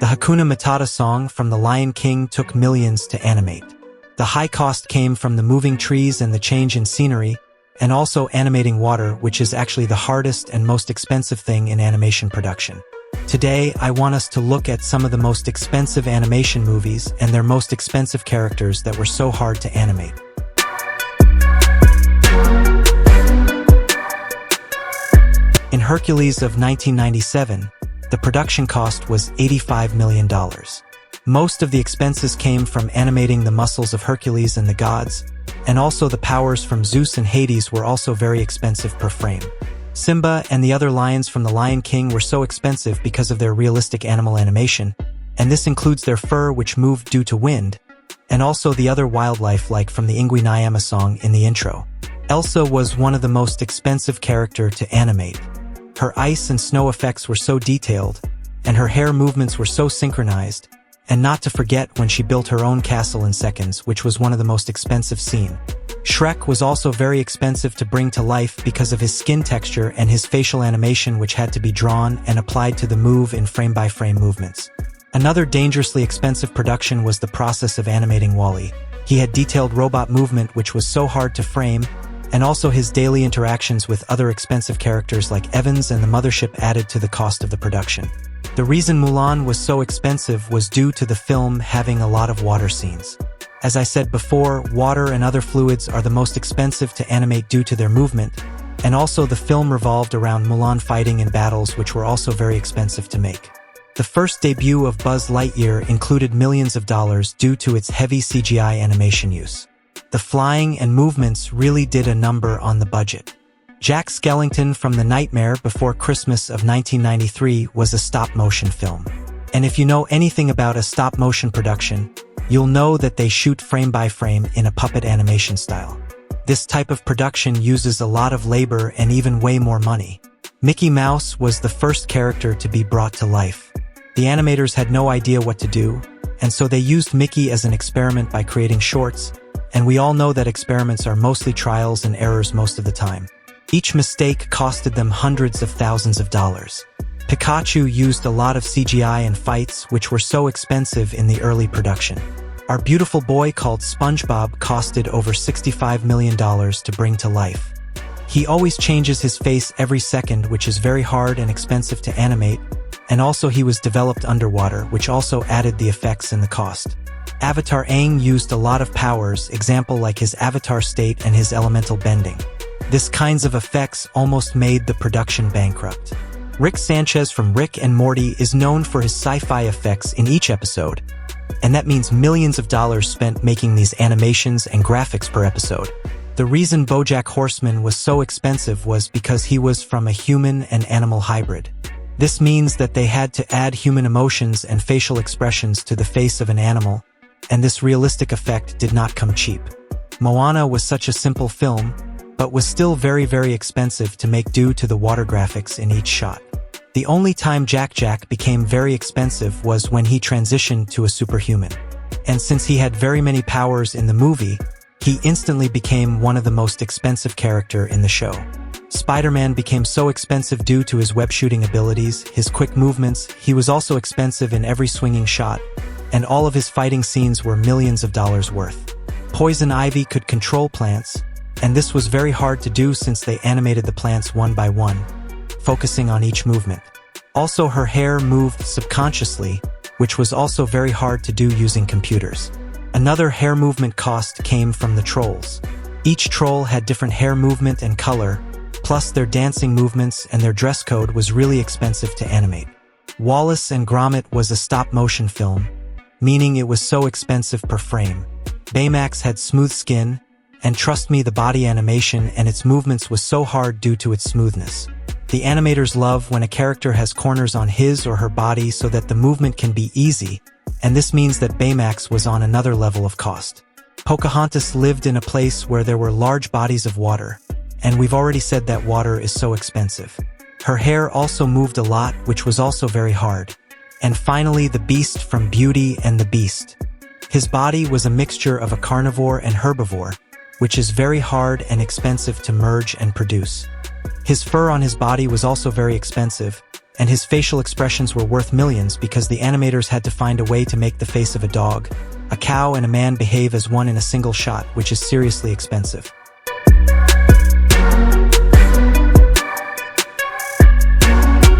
The Hakuna Matata song from The Lion King took millions to animate. The high cost came from the moving trees and the change in scenery, and also animating water, which is actually the hardest and most expensive thing in animation production. Today, I want us to look at some of the most expensive animation movies and their most expensive characters that were so hard to animate. In Hercules of 1997, the production cost was $85 million. Most of the expenses came from animating the muscles of Hercules and the gods, and also the powers from Zeus and Hades were also very expensive per frame. Simba and the other lions from The Lion King were so expensive because of their realistic animal animation, and this includes their fur which moved due to wind, and also the other wildlife like from the Ingui Nyama song in the intro. Elsa was one of the most expensive characters to animate. Her ice and snow effects were so detailed, and her hair movements were so synchronized, and not to forget when she built her own castle in seconds, which was one of the most expensive scenes. Shrek was also very expensive to bring to life because of his skin texture and his facial animation which had to be drawn and applied to the move in frame-by-frame movements. Another dangerously expensive production was the process of animating Wall-E. He had detailed robot movement which was so hard to frame, and also his daily interactions with other expensive characters like Evans and the mothership added to the cost of the production. The reason Mulan was so expensive was due to the film having a lot of water scenes. As I said before, water and other fluids are the most expensive to animate due to their movement, and also the film revolved around Mulan fighting in battles which were also very expensive to make. The first debut of Buzz Lightyear included millions of dollars due to its heavy CGI animation use. The flying and movements really did a number on the budget. Jack Skellington from The Nightmare Before Christmas of 1993 was a stop-motion film. And if you know anything about a stop-motion production, you'll know that they shoot frame by frame in a puppet animation style. This type of production uses a lot of labor and even way more money. Mickey Mouse was the first character to be brought to life. The animators had no idea what to do, and so they used Mickey as an experiment by creating shorts, and we all know that experiments are mostly trials and errors most of the time. Each mistake costed them hundreds of thousands of dollars. Pikachu used a lot of CGI and fights which were so expensive in the early production. Our beautiful boy called SpongeBob costed over $65 million to bring to life. He always changes his face every second, which is very hard and expensive to animate, and also he was developed underwater, which also added the effects and the cost. Avatar Aang used a lot of powers, example like his avatar state and his elemental bending. This kinds of effects almost made the production bankrupt. Rick Sanchez from Rick and Morty is known for his sci-fi effects in each episode, and that means millions of dollars spent making these animations and graphics per episode. The reason BoJack Horseman was so expensive was because he was from a human and animal hybrid. This means that they had to add human emotions and facial expressions to the face of an animal, and this realistic effect did not come cheap. Moana was such a simple film, but was still very, very expensive to make due to the water graphics in each shot. The only time Jack became very expensive was when he transitioned to a superhuman. And since he had very many powers in the movie, he instantly became one of the most expensive characters in the show. Spider-Man became so expensive due to his web shooting abilities, his quick movements. He was also expensive in every swinging shot, and all of his fighting scenes were millions of dollars worth. Poison Ivy could control plants, and this was very hard to do since they animated the plants one by one, focusing on each movement. Also, her hair moved subconsciously, which was also very hard to do using computers. Another hair movement cost came from the trolls. Each troll had different hair movement and color, plus their dancing movements, and their dress code was really expensive to animate. Wallace and Gromit was a stop-motion film, meaning it was so expensive per frame. Baymax had smooth skin, and trust me, the body animation and its movements was so hard due to its smoothness. The animators love when a character has corners on his or her body so that the movement can be easy, and this means that Baymax was on another level of cost. Pocahontas lived in a place where there were large bodies of water, and we've already said that water is so expensive. Her hair also moved a lot, which was also very hard. And finally, the Beast from Beauty and the Beast. His body was a mixture of a carnivore and herbivore, which is very hard and expensive to merge and produce. His fur on his body was also very expensive, and his facial expressions were worth millions because the animators had to find a way to make the face of a dog, a cow, and a man behave as one in a single shot, which is seriously expensive.